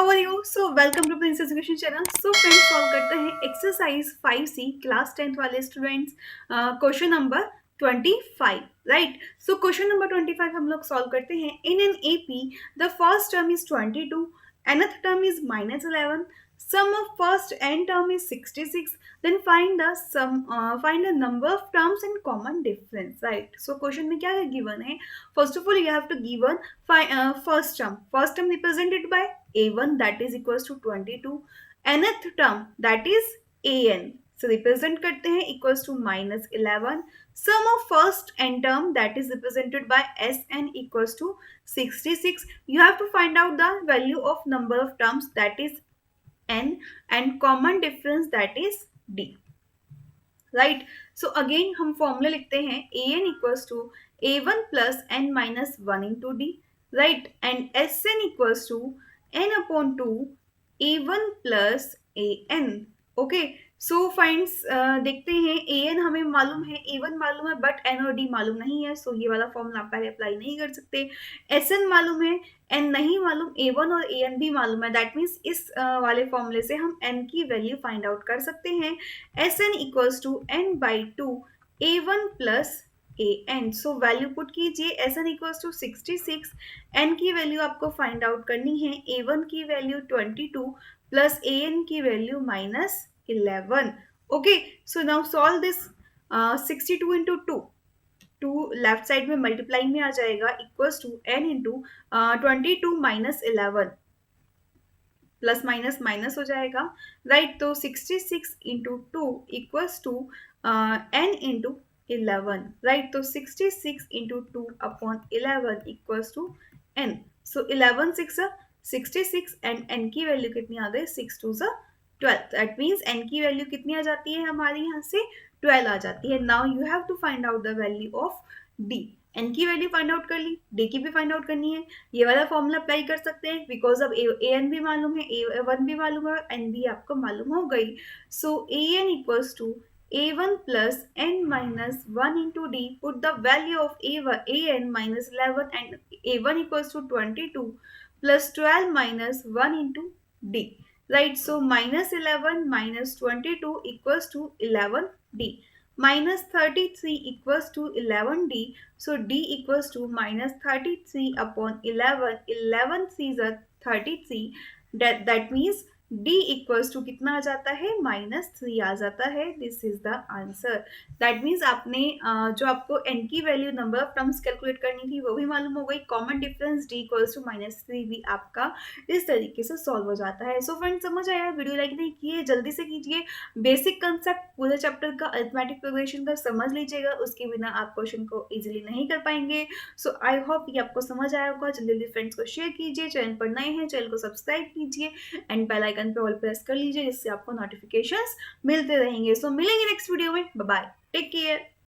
How are you? So welcome to Prince Education channel. So friends, solve करते हैं exercise 5C class 10th वाले students, question number 25। Right, so question number 25 हम लोग solve करते हैं। In an AP the first term is 22, nth term is -11, sum of first n term is 66, then find the number of terms and common difference. Right, so question में क्या given है? First of all you have to given first term represented by a1, that is equals to 22, nth term that is an, so represent करते हैं equals to -11, sum of first n term that is represented by sn equals to 66. You have to find out the value of number of terms that is n and common difference that is d. Right, so again हम formula लिखते हैं a n equals to a one plus n minus one into d, right, and s n equals to n upon two a one plus a n. Okay, so finds देखते हैं a N हमें मालूम है, a one मालूम है, but N और D मालूम नहीं है, सो ये वाला फॉर्मूला आप पहले अप्लाई नहीं कर सकते। एस एन मालूम है, एन नहीं मालूम, ए वन और ए एन भी मालूम है, दैट मीन्स इस वाले फॉर्मूले से हम एन की वैल्यू फाइंड आउट कर सकते हैं। S n equals to n by two a one plus a n. So value put कीजिए, s n equals to 66, n की वैल्यू आपको फाइंड आउट करनी है, ए वन की वैल्यू 22 प्लस ए एन की value -11। Okay, so now solve this. 62 into two left side में multiply में आ जाएगा, equals to n into 22 minus 11, plus minus minus हो जाएगा, राइट। तो 66 into two equals to n into 11, right. तो 66 into two upon 11 equals to n. So 11 6 66 and n की value कितनी आ गई, 6 2 12, दैट मीन्स एन की वैल्यू कितनी आ जाती है हमारी यहाँ से 12 आ जाती है। Now you have to find out the value of d. N की वैल्यू फाइंड आउट कर ली, डी की भी फाइंड आउट करनी है। ये वाला फॉर्मूला अप्लाई कर सकते हैं, बिकॉज अब ए एन भी मालूम है, ए वन भी मालूम है, एन भी आपको मालूम हो गई। So a n equals to a1 plus n minus 1 into d. Put the value of an minus 11 and a1 equals to 22 plus 12 minus 1 into d. Right, so minus 11 minus 22 equals to 11d. Minus 33 equals to 11d. So d equals to minus 33 upon 11. 11 3s are 33. That means d equals to कितना आ जाता है, -3 आ जाता है। This is the answer. That means आपने जो आपको n की वैल्यू नंबर ऑफ टर्म्स कैलकुलेट करनी थी वो भी मालूम हो गई। Common difference d equals to -3 भी आपका इस तरीके से सॉल्व हो जाता है। सो फ्रेंड्स, समझ आया? वीडियो लाइक नहीं किए जल्दी से कीजिए। बेसिक कंसेप्ट पूरे चैप्टर का अरिथमेटिक प्रोग्रेशन का समझ लीजिएगा, उसके बिना आप क्वेश्चन को इजीली नहीं कर पाएंगे। सो आई होप ये आपको समझ आया होगा। जल्दी जल्दी फ्रेंड्स को शेयर कीजिए, चैनल पर नए हैं चैनल को सब्सक्राइब कीजिए एंड बेल आइकन पे ऑल प्रेस कर लीजिए, जिससे आपको नोटिफिकेशंस मिलते रहेंगे। सो मिलेंगे नेक्स्ट वीडियो में। Bye bye, take care.